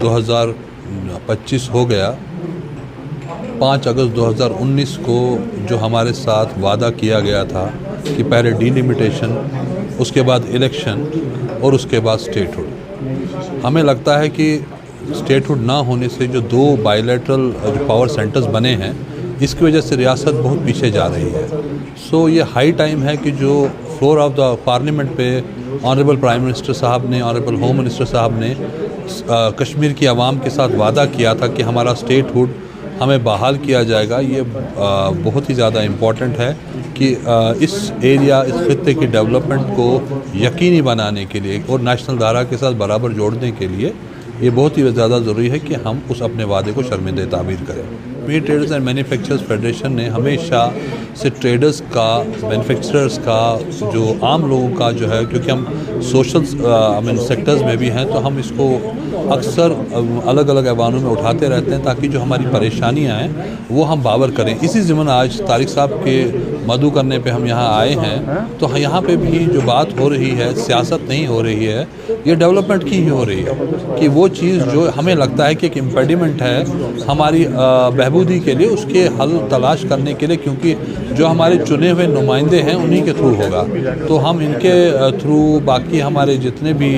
2025 हो गया। 5 अगस्त 2019 को जो हमारे साथ वादा किया गया था कि पहले डिलिमिटेशन, उसके बाद इलेक्शन और उसके बाद स्टेटहुड। हमें लगता है कि स्टेटहुड ना होने से जो 2 बायलैटरल जो पावर सेंटर्स बने हैं, इसकी वजह से रियासत बहुत पीछे जा रही है। सो ये हाई टाइम है कि जो फ्लोर ऑफ द पार्लियामेंट पे ऑनरेबल प्राइम मिनिस्टर साहब ने, ऑनरेबल होम मिनिस्टर साहब ने कश्मीर की आवाम के साथ वादा किया था कि हमारा स्टेटहुड हमें बहाल किया जाएगा। ये बहुत ही ज़्यादा इम्पॉर्टेंट है कि इस एरिया, इस खित्ते की डेवलपमेंट को यकीनी बनाने के लिए और नेशनल धारा के साथ बराबर जोड़ने के लिए ये बहुत ही ज़्यादा ज़रूरी है कि हम उस अपने वादे को शर्मिंदा ताबीर करें। Kashmir traders and manufacturers federation ने हमेशा से ट्रेडर्स का, मैन्युफैक्चरर्स का, जो आम लोगों का जो है, क्योंकि हम सोशल सेक्टर्स में भी हैं, तो हम इसको अक्सर अलग अलग ऐवानों में उठाते रहते हैं ताकि जो हमारी परेशानियां हैं वो हम बावर करें। इसी ज़िम्मन आज तारिक साहब के मदु करने पे हम यहाँ आए हैं। तो यहाँ पे भी जो बात हो रही है, सियासत नहीं हो रही है, ये डेवलपमेंट की ही हो रही है कि वो चीज़ जो हमें लगता है कि एक इम्पेडिमेंट है हमारी बहबूदी के लिए, उसके हल तलाश करने के लिए, क्योंकि जो हमारे चुने हुए नुमाइंदे हैं उन्हीं के थ्रू होगा। तो हम इनके थ्रू, बाकी हमारे जितने भी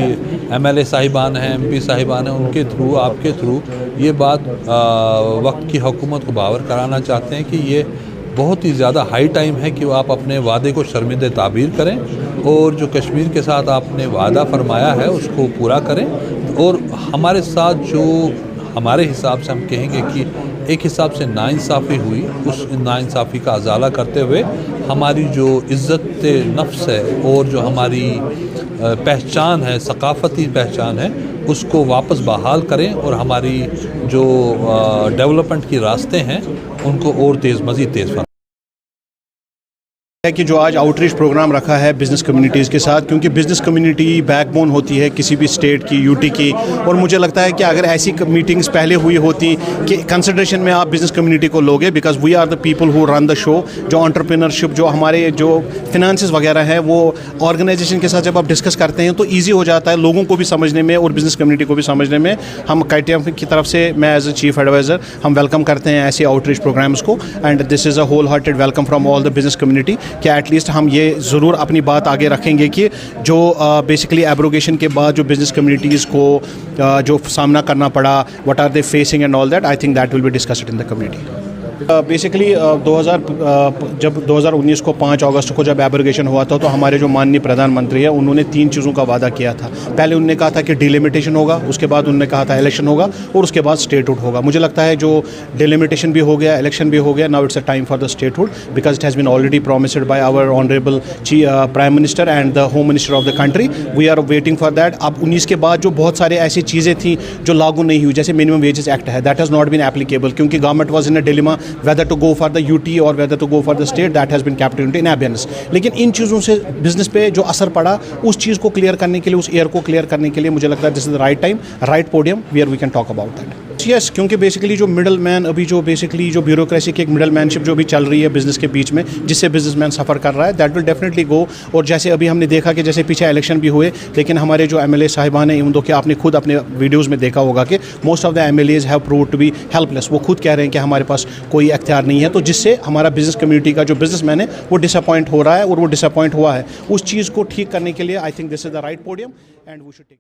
MLA साहिबान हैं, MP साहिबान हैं, उनके थ्रू, आपके थ्रू ये बात वक्त की हुकूमत को बावर कराना चाहते हैं कि ये बहुत ही ज़्यादा हाई टाइम है कि वो आप अपने वादे को शर्मिंदा ताबीर करें और जो कश्मीर के साथ आपने वादा फरमाया है उसको पूरा करें। और हमारे साथ जो हमारे हिसाब से हम कहेंगे कि एक हिसाब से नाइंसाफ़ी हुई, उस नाइंसाफ़ी का अजाला करते हुए हमारी जो इज़्ज़त नफ्स है और जो हमारी पहचान है, सकाफ़ती पहचान है, उसको वापस बहाल करें और हमारी जो डेवलपमेंट के रास्ते हैं उनको और मज़ीद तेज़ फरमाएं। है कि जो आज आउटरीच प्रोग्राम रखा है बिज़नेस कम्युनिटीज़ के साथ, क्योंकि बिज़नेस कम्युनिटी बैकबोन होती है किसी भी स्टेट की, यूटी की। और मुझे लगता है कि अगर ऐसी मीटिंग्स पहले हुई होती कि कंसिडरेशन में आप बिज़नेस कम्युनिटी को लोगे, because we are the people who run the show. जो एंटरप्रेन्योरशिप, जो हमारे जो फिनेंसेस वगैरह है, वो ऑर्गेनाइजेशन के साथ जब आप डिस्कस करते हैं तो ईजी हो जाता है लोगों को भी समझने में और बिज़नेस कम्युनिटी को भी समझने में। हम KTM की तरफ से, मैं एज ए चीफ एडवाइज़र, हम वेलकम करते हैं ऐसे आउटरीच प्रोग्राम्स को। And this is a whole hearted welcome from all the business community कि एटलीस्ट हम ये ज़रूर अपनी बात आगे रखेंगे कि जो बेसिकली एब्रोगेशन के बाद जो बिज़नेस कम्युनिटीज़ को जो सामना करना पड़ा, what are they facing and all that, I think that will be discussed in the community. Basically 2019 को 5 अगस्त को जब एब्रोगेशन हुआ था तो हमारे जो माननीय प्रधानमंत्री है उन्होंने 3 चीज़ों का वादा किया था। पहले उन्होंने कहा था कि डिलिमिटेशन होगा, उसके बाद उन्होंने कहा था इलेक्शन होगा और उसके बाद स्टेटहुड होगा। मुझे लगता है जो डिलिमिटेशन भी हो गया, इलेक्शन भी हो गया, now it's a time for the statehood because it has been already promised by our honourable prime minister and the home minister of the country. We are waiting for that. अब 19 के बाद जो बहुत सारे ऐसी चीज़ें थी जो लागू नहीं हुई, जैसे मिनिमम वेजेस एक्ट है, that has not been applicable क्योंकि government was in a dilemma whether to go for the UT or whether to go for the state, that has been kept in abeyance। लेकिन इन चीज़ों से business पे जो असर पड़ा, उस चीज़ को क्लियर करने के लिए, उस एयर को क्लियर करने के लिए मुझे लगता है this is the right time, right podium where we can talk about that. Yes, क्योंकि बेसिकली जो मिडल मैन, अभी जो बेसिकली जो ब्यूरोक्रेसी की एक मिडल मैनशिप जो भी चल रही है बिजनेस के बीच में, जिससे बिजनेसमैन सफ़र कर रहा है, दैट विल डेफिनेटली गो। और जैसे अभी हमने देखा कि जैसे पीछे इलेक्शन भी हुए, लेकिन हमारे जो MLA साहिबान हैं, उनको कि आपने खुद अपने वीडियोज़ में देखा होगा कि most of the MLAs have proved to be helpless. वो खुद कह रहे हैं कि हमारे पास कोई अख्तियार नहीं है, तो जिससे हमारा बिजनेस कम्युनिटी का जो बिजनेसमैन है वो डिसअपॉइंट हो रहा है और वो डिसअपॉइंट हुआ है। उस चीज़ को ठीक करने के लिए I think this is the right podium and we should take